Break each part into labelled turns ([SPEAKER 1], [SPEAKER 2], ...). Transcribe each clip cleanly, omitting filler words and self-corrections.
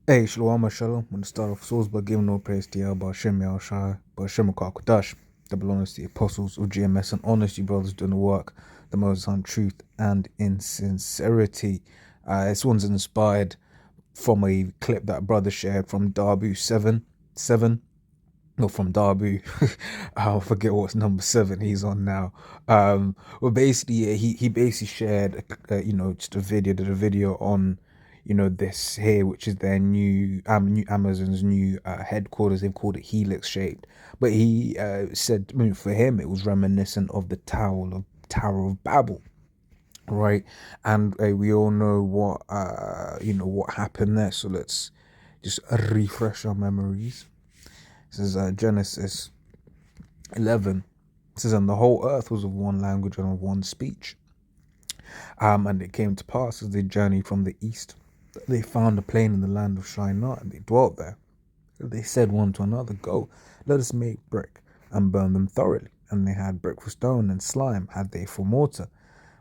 [SPEAKER 1] Hey, Shalom, Shalom. I'm going to start off souls by giving all praise to Yahweh, Hashem, Yahushua, Hashem, Kodash, double honors to the apostles of GMS, and honors you brothers doing the work, the most on truth and in sincerity. This one's inspired from a clip that brother shared from Darbu 7, or from Darbu. I'll forget what's number 7 he's on now. Well, basically, he basically shared, just a video, did a video on this here, which is their new Amazon's new headquarters. They've called it helix shaped, but he said, I mean, for him it was reminiscent of the Tower of Babel, right? And we all know what happened there. So let's just refresh our memories. This is Genesis 11. It says, and the whole earth was of one language and of one speech. And it came to pass as they journeyed from the east, they found a plain in the land of Shinar, and they dwelt there. They said one to another, go, let us make brick and burn them thoroughly. And they had brick for stone, and slime had they for mortar.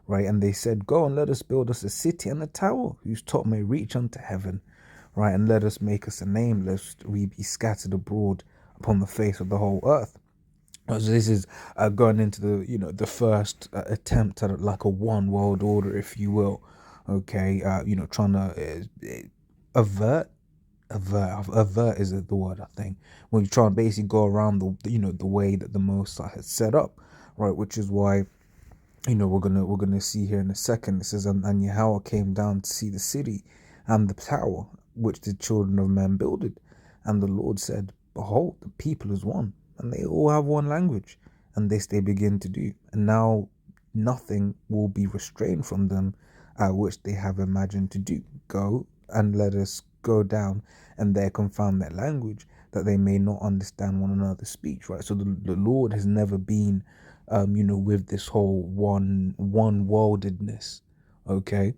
[SPEAKER 1] Right? And they said, go and let us build us a city and a tower, whose top may reach unto heaven. Right? And let us make us a name, lest we be scattered abroad upon the face of the whole earth. So this is going into the first attempt at like a one world order, if you will. Okay, trying to avert avert is the word, I think, when you try and basically go around the way that the Most High has set up, right? Which is why we're gonna see here in a second. It says, and Yahweh came down to see the city and the tower which the children of men builded, and the Lord said, behold, the people is one, and they all have one language, and this they begin to do, and now nothing will be restrained from them, which they have imagined to do. Go and let us go down and there confound their language, that they may not understand one another's speech. Right. So the Lord has never been with this whole one worldedness. Okay.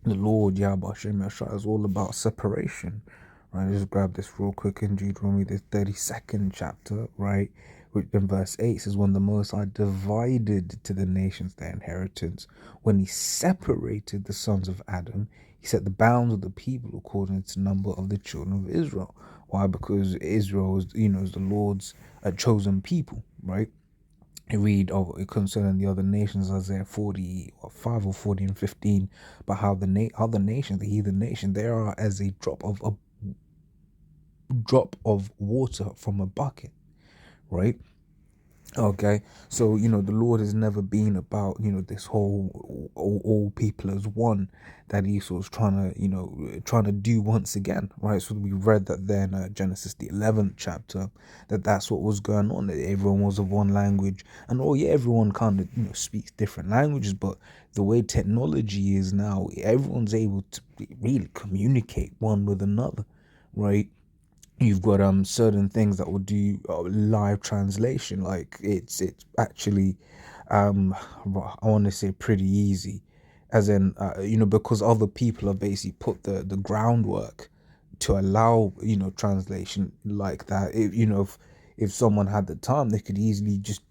[SPEAKER 1] The Lord Yahweh Hashem Yahshua is all about separation. Right. Just grab this real quick in Deuteronomy, the 32nd chapter, right? Which in verse 8 says, when the Most High divided to the nations their inheritance, when he separated the sons of Adam, he set the bounds of the people according to the number of the children of Israel. Why? Because Israel is the Lord's chosen people, right? You read of concerning the other nations, Isaiah 45 or 40 and 15, but how the other nations, the heathen nation, they are as a drop of water from a bucket, right? Okay, so the Lord has never been about this whole all people as one that Esau's trying to do once again, right? So we read that then Genesis the 11th chapter, that's what was going on, that everyone was of one language, and everyone kind of speaks different languages, but the way technology is now, everyone's able to really communicate one with another, right? You've got certain things that will do live translation, like it's actually I want to say pretty easy, as in because other people have basically put the groundwork to allow translation like that. If someone had the time, they could easily just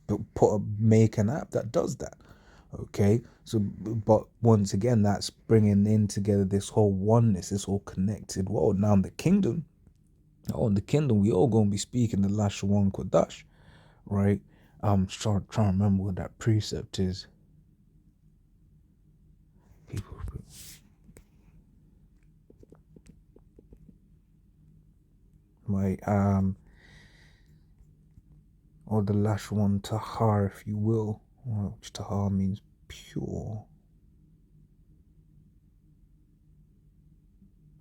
[SPEAKER 1] make an app that does that. Okay, so but once again, that's bringing in together this whole oneness, this whole connected world. Now in the kingdom, in the kingdom, we all gonna be speaking the Lashawan Kodash, right? I'm trying to remember what that precept is. People, right? Or the Lashawan Tahar, if you will, which Tahar means pure.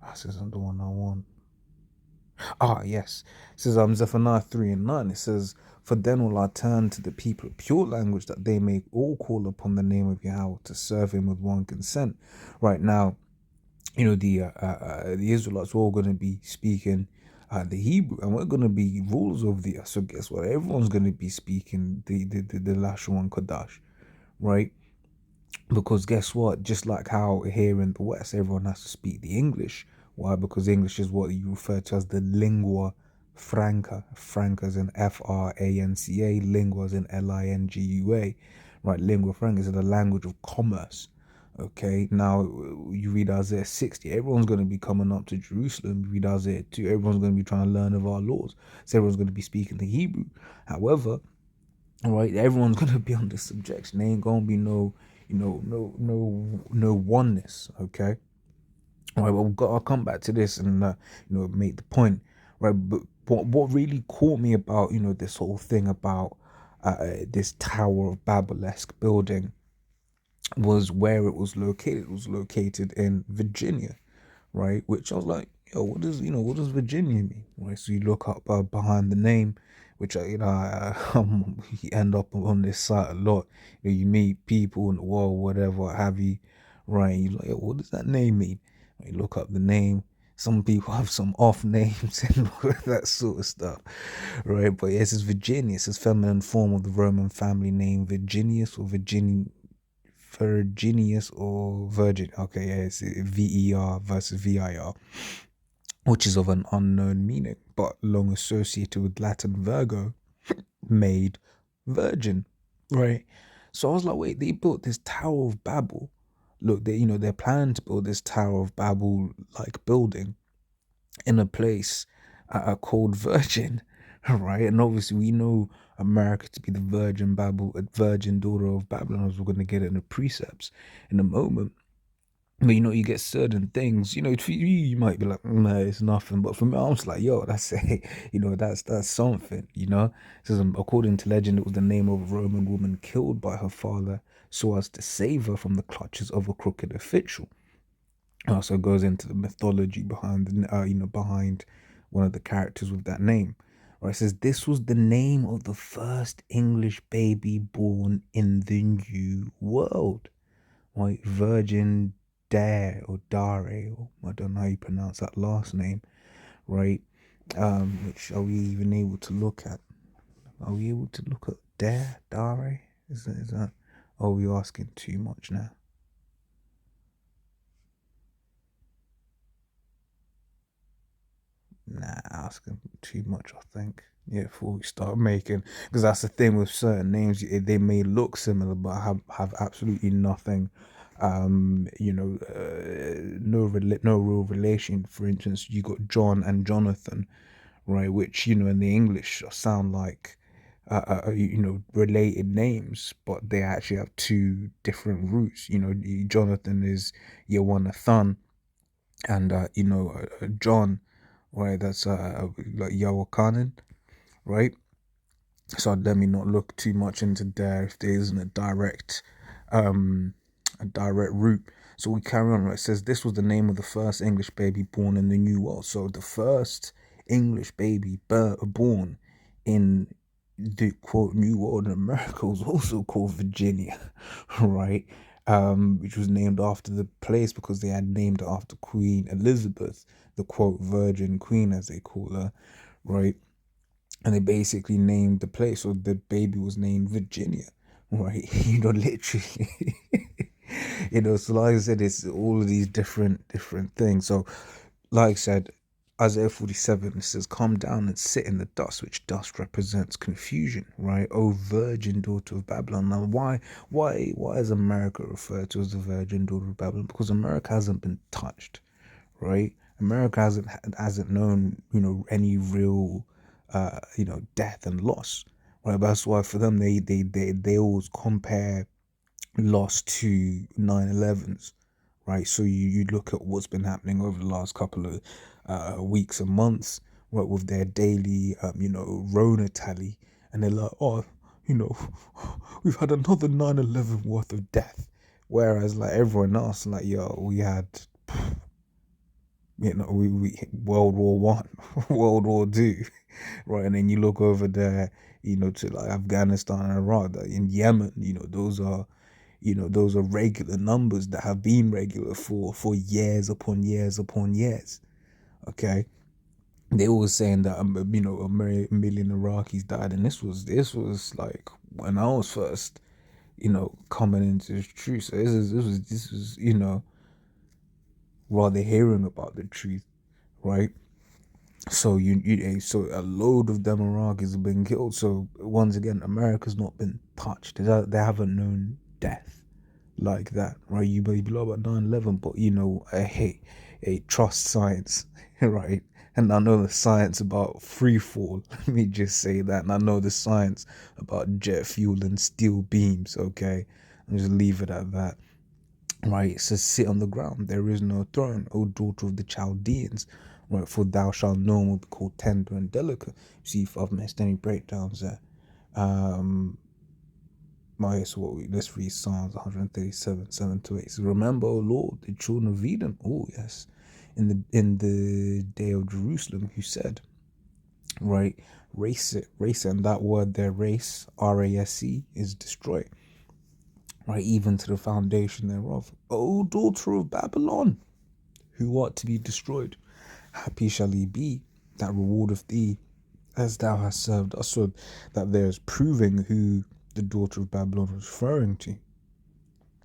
[SPEAKER 1] This isn't the one I want. Yes. It says Zephaniah 3 and 9. It says, for then will I turn to the people of pure language, that they may all call upon the name of Yahweh to serve him with one consent. Right now, the Israelites are all going to be speaking the Hebrew, and we're going to be rulers of the earth. So guess what? Everyone's going to be speaking the Lashon Kodash, right? Because guess what? Just like how here in the West, everyone has to speak the English. Why? Because English is what you refer to as the lingua franca. Franca is in Franca, lingua is in Lingua, right? Lingua franca is the language of commerce. Okay, now you read Isaiah 60, everyone's going to be coming up to Jerusalem. You read Isaiah 2, everyone's going to be trying to learn of our laws. So everyone's going to be speaking the Hebrew. However, all right, everyone's going to be under subjection. There ain't going to be no, no oneness. Okay, all right, well, I'll come back to this and, make the point, right? But what really caught me about, this whole thing about this Tower of Babel-esque building was where it was located. It was located in Virginia, right? Which I was like, yo, what does Virginia mean, right? So you look up behind the name, which you end up on this site a lot. You meet people in the world, whatever, what have you, right? You like, yo, what does that name mean? You look up the name. Some people have some off names and all of that sort of stuff, right? But yes, it's Virginia. It's a feminine form of the Roman family name Virginius or Virginius or Virgin. Okay, yeah, it's VER versus VIR, which is of an unknown meaning, but long associated with Latin Virgo, made virgin, right? So I was like, wait, they built this Tower of Babel. Look, they're planning to build this Tower of Babel like building in a place called Virgin, right? And obviously we know America to be the Virgin Babel, a virgin daughter of Babylon, as we're going to get in the precepts in a moment. But you get certain things. For you, you might be like, "Nah, it's nothing." But for me, I'm just like, "Yo, that's a, that's something." It says, according to legend, it was the name of a Roman woman killed by her father so as to save her from the clutches of a crooked official. Also goes into the mythology behind behind one of the characters with that name. Right, it says this was the name of the first English baby born in the New World. Right, Virgin Dare or Dare, or I don't know how you pronounce that last name. Right, which are we even able to look at? Are we able to look at Dare? Is that? Are we asking too much now? Nah, asking too much, I think. Yeah, before we start making, because that's the thing with certain names, they may look similar, but have absolutely nothing, no real relation. For instance, you got John and Jonathan, right? Which in the English sound like, related names, but they actually have two different roots. Jonathan is Yawanathan, and John, right? That's like Yawakanaan, right? So let me not look too much into there if there isn't um, a direct route. So we carry on. Right? It says this was the name of the first English baby born in the New World. So the first English baby born in the quote New World in America was also called Virginia, right? Which was named after the place because they had named it after Queen Elizabeth, the quote Virgin Queen as they call her, right? And they basically named the place, so the baby was named Virginia, right? Literally, So like I said, it's all of these different things. So, like I said, Isaiah 47, it says, "Come down and sit in the dust," which dust represents confusion, right? O virgin daughter of Babylon. Now, why is America referred to as the virgin daughter of Babylon? Because America hasn't been touched, right? America hasn't known any real death and loss, right? But that's why for them they always compare loss to 9/11s, right? So you look at what's been happening over the last couple of weeks and months, right, with their daily Rona tally, and they're like, oh, you know we've had another 9/11 worth of death, whereas like everyone else, like, yo, we had, we World War One, World War II, right? And then you look over there, to like Afghanistan and Iraq, like in Yemen, those are regular numbers that have been regular for years upon years upon years. Okay, they always saying that a million Iraqis died, and this was like when I was first coming into the truth. So this was rather hearing about the truth, right? So so a load of them Iraqis have been killed. So once again, America's not been touched. They haven't known death, like that, right? You may be like about 9/11, but hey, trust science, right? And I know the science about free fall. Let me just say that. And I know the science about jet fuel and steel beams, okay? And just leave it at that. Right, it says, sit on the ground, there is no throne, O daughter of the Chaldeans. Right, for thou shalt no more be called tender and delicate. See if I've missed any breakdowns there. So let's read Psalms 137, 7 to 8. It says, remember, O Lord, the children of Edom. Oh, yes. In the day of Jerusalem, who said, right, race it. And that word there, race, RASE, is destroy. Right, even to the foundation thereof. O daughter of Babylon, who art to be destroyed, happy shall he be that rewardeth thee as thou hast served us. So that there's proving who the daughter of Babylon was referring to,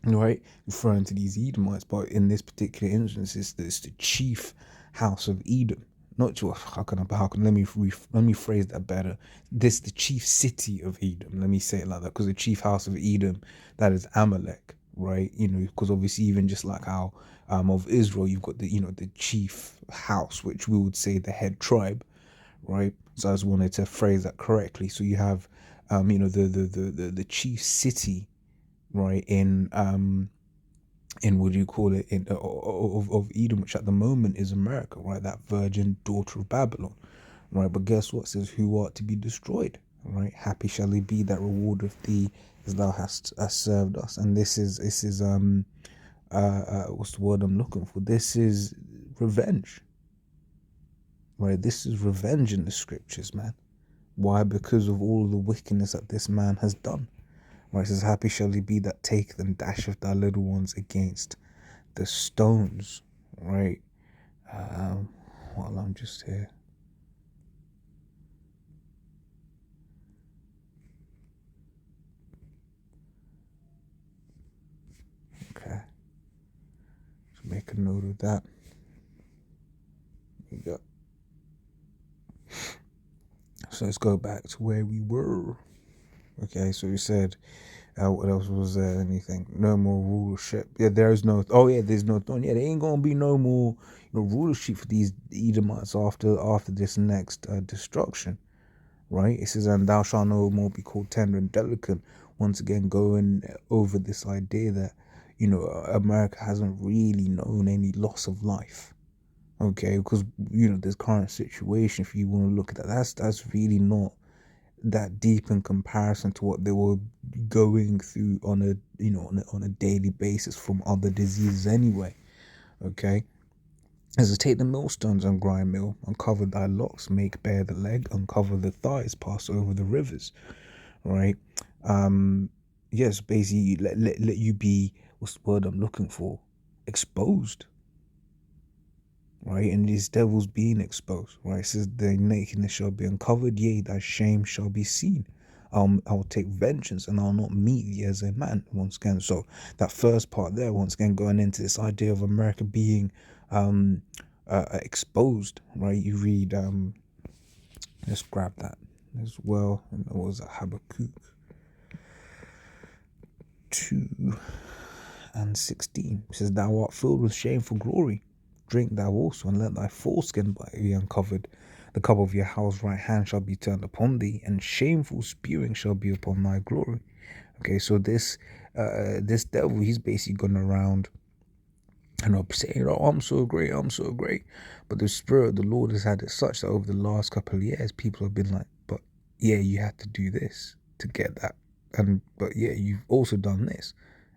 [SPEAKER 1] right? Referring to these Edomites, but in this particular instance, it's the chief house of Edom. Not sure how can let me phrase that better. This the chief city of Edom. Let me say it like that, because the chief house of Edom, that is Amalek, right? Because obviously even just like how of Israel, you've got the chief house, which we would say the head tribe, right? So I just wanted to phrase that correctly. So you have the chief city, right, in what do you call it, in of Edom, which at the moment is America, right? That virgin daughter of Babylon, right? But guess what? It says, who art to be destroyed, right? Happy shall he be that rewardeth thee as thou hast served us. And this is what's the word I'm looking for? This is revenge, right? This is revenge in the scriptures, man. Why? Because of all the wickedness that this man has done. Right, it says, happy shall he be that taketh and dasheth thy little ones against the stones. Right. While I'm just here. Okay. Let's make a note of that. We got. So let's go back to where we were. Okay, so we said, what else was there? Anything? No more rulership. Yeah, there's no. Oh yeah, there's no throne. Yeah, there ain't gonna be no more rulership for these Edomites after this next destruction. Right? It says, and thou shalt no more be called tender and delicate. Once again, going over this idea that America hasn't really known any loss of life. Okay, because this current situation, if you want to look at that, that's really not that deep in comparison to what they were going through on a daily basis from other diseases anyway. Okay, as to take the millstones and grind meal, uncover thy locks, make bare the leg, uncover the thighs, pass over the rivers. Right? Yes, basically let you be, what's the word I'm looking for? Exposed. Right? And these devils being exposed. Right? It says their nakedness shall be uncovered, yea, thy shame shall be seen. I'll take vengeance and I'll not meet thee as a man. Once again, so that first part there, once again, going into this idea of America being exposed, right? You read let's grab that as well. And what was that? Habakkuk 2 and 16. It says, thou art filled with shameful glory. Drink thou also, and let thy foreskin be uncovered. The cup of your house right hand shall be turned upon thee, and shameful spewing shall be upon thy glory. Okay, so this devil, he's basically gone around and saying, oh, I'm so great. But the Spirit of the Lord has had it such that over the last couple of years, people have been like, but yeah, you had to do this to get that. But yeah, you've also done this.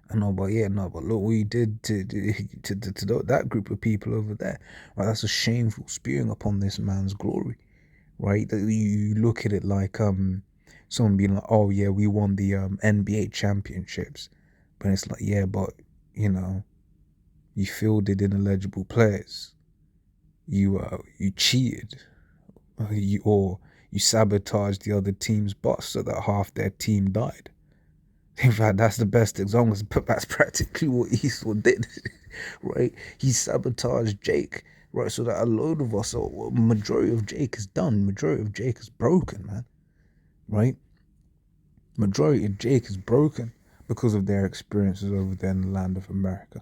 [SPEAKER 1] But look what you did to that group of people over there. Right, that's a shameful spewing upon this man's glory. Right, that you look at it like someone being like, oh yeah, we won the NBA championships, but it's like, yeah, but you fielded ineligible players, you cheated, or you sabotaged the other team's bus so that half their team died. In fact, that's the best example, but that's practically what Esau did, right? He sabotaged Jake, right? So that a load of us, or majority of Jake is done. Majority of Jake is broken, man, right? Majority of Jake is broken. because of their experiences over there in the land of America.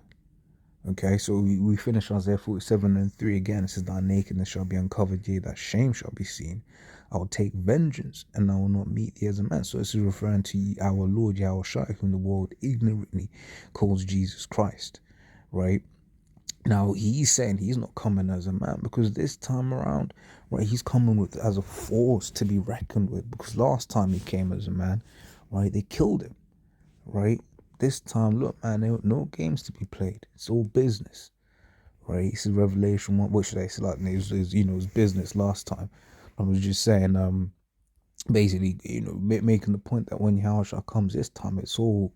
[SPEAKER 1] Okay, so we finish Isaiah 47 and 3 again. It says, thy nakedness shall be uncovered, yea, that shame shall be seen. I will take vengeance, and I will not meet thee as a man. So this is referring to our Lord Yahushua, whom the world ignorantly calls Jesus Christ, right? Now he's saying he's not coming as a man, because this time around, right, he's coming with as a force to be reckoned with. Because last time he came as a man, right, they killed him, right? This time, look, man, there were no games to be played. It's all business, right? This is Revelation 1. What should I say? Like, it was business last time. I was just saying, basically, making the point that when Yahushua comes this time, it's all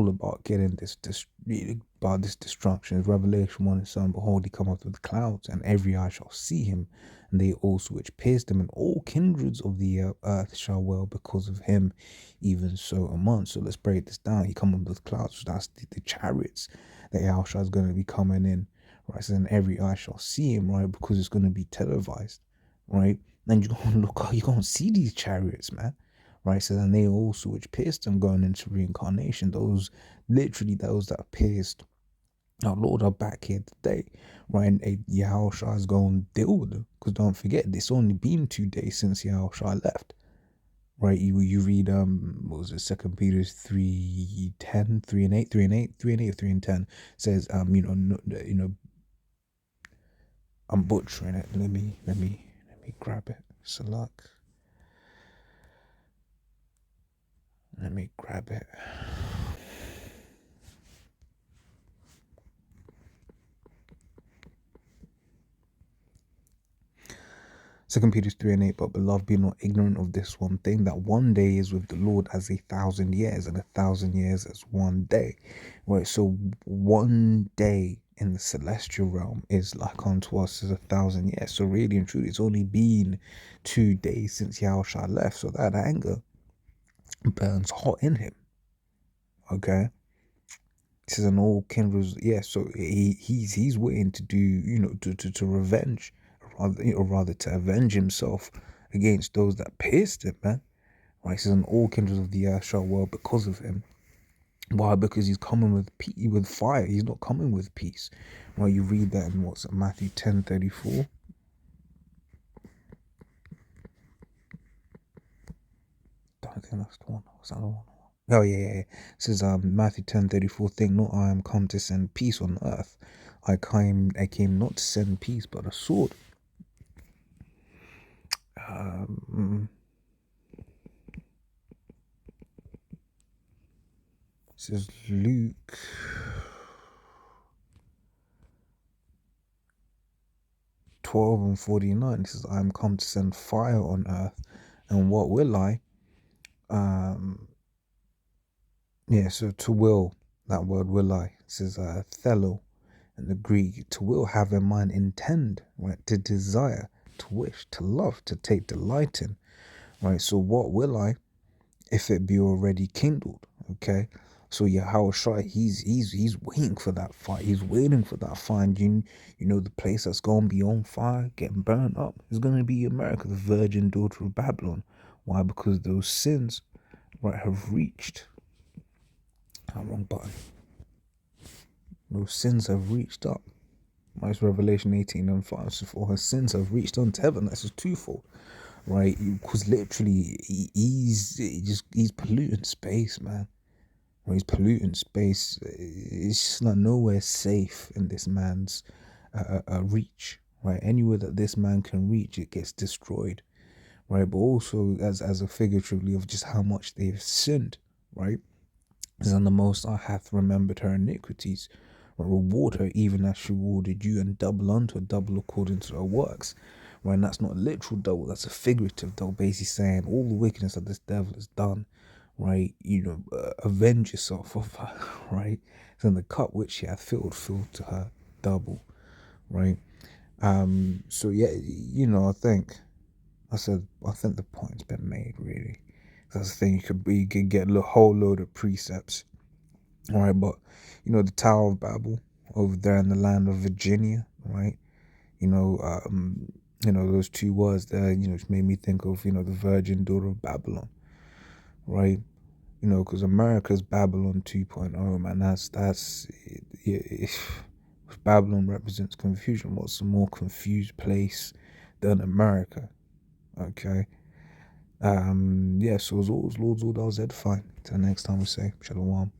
[SPEAKER 1] about getting this destruction. It's Revelation 1 and 7, behold, he cometh with the clouds, and every eye shall see him, and they also which pierced him, and all kindreds of the earth shall wail because of him, even so among. So let's break this down. He cometh with clouds, so that's the chariots that Yahushua is going to be coming in, right? So then every eye shall see him, right? Because it's going to be televised, right? Then you're going to look, you're going to see these chariots, man, right? So then they also which pierced them going into reincarnation. Those that pierced our Lord are back here today, right? And Yahushua is going to deal with them, because don't forget, it's only been 2 days since Yahushua left, right? You read what was it, 2 Peter 3:10, 3 and 8, 3 and 8, 3 and 8, 3 and 10 says I'm butchering it. Let me grab it. Salak. Let me grab it. Second Peter 3 and 8, but beloved, be not ignorant of this one thing, that one day is with the Lord as 1,000 years, and 1,000 years as one day. Right, so one day in the celestial realm is like unto us as 1,000 years. So really and truly, it's only been 2 days since Yahushua left. So that anger burns hot in him. Okay. This is an all kindred, yeah. So he's waiting to do, to revenge, or rather to avenge himself against those that pierced him, man. Right? This is an all kindred of the earth shall well because of him. Why? Because he's coming with fire. He's not coming with peace. Right? You read that in Matthew 10:34. Don't think that's the one. Was that the one? Oh yeah. It says Matthew 10:34, think not I am come to send peace on earth. I came not to send peace, but a sword. This is Luke 12 and 49. It says, I am come to send fire on earth, and what will I? So to will, that word will I, it says thelo in the Greek. To will, have in mind, intend, right? To desire, to wish, to love, to take delight in, right? So what will I, if it be already kindled? Okay, so Yahushua, he's waiting for that fire. He's waiting for that fire. And the place that's gonna be on fire, getting burned up, is gonna be America, the virgin daughter of Babylon. Why? Because those sins, right, have reached. Wrong button. Those sins have reached up. That's Revelation 18 and 5. So for her sins have reached unto heaven. That's just twofold, right? Because literally, he's polluting space, man. Or he's polluting space. It's just not nowhere safe in this man's reach, right? Anywhere that this man can reach, it gets destroyed, right? But also as a figuratively of just how much they've sinned, right? And the Most High hath remembered her iniquities, reward her even as she rewarded you, and double unto her, double according to her works. Right, and that's not a literal double, that's a figurative double, basically saying all the wickedness that this devil has done, right, avenge yourself of her, right? So in the cup which she hath filled to her double, right? So yeah, I think the point's been made, really. That's the thing, you could get a whole load of precepts. All right, but the Tower of Babel over there in the land of Virginia, right? Those two words there, which made me think of the virgin daughter of Babylon, right? You know, because America's Babylon 2.0, man. That's yeah. If Babylon represents confusion, what's a more confused place than America? Okay. Yeah. So as always, Lord's all that was edifying. Till next time we say Shalom.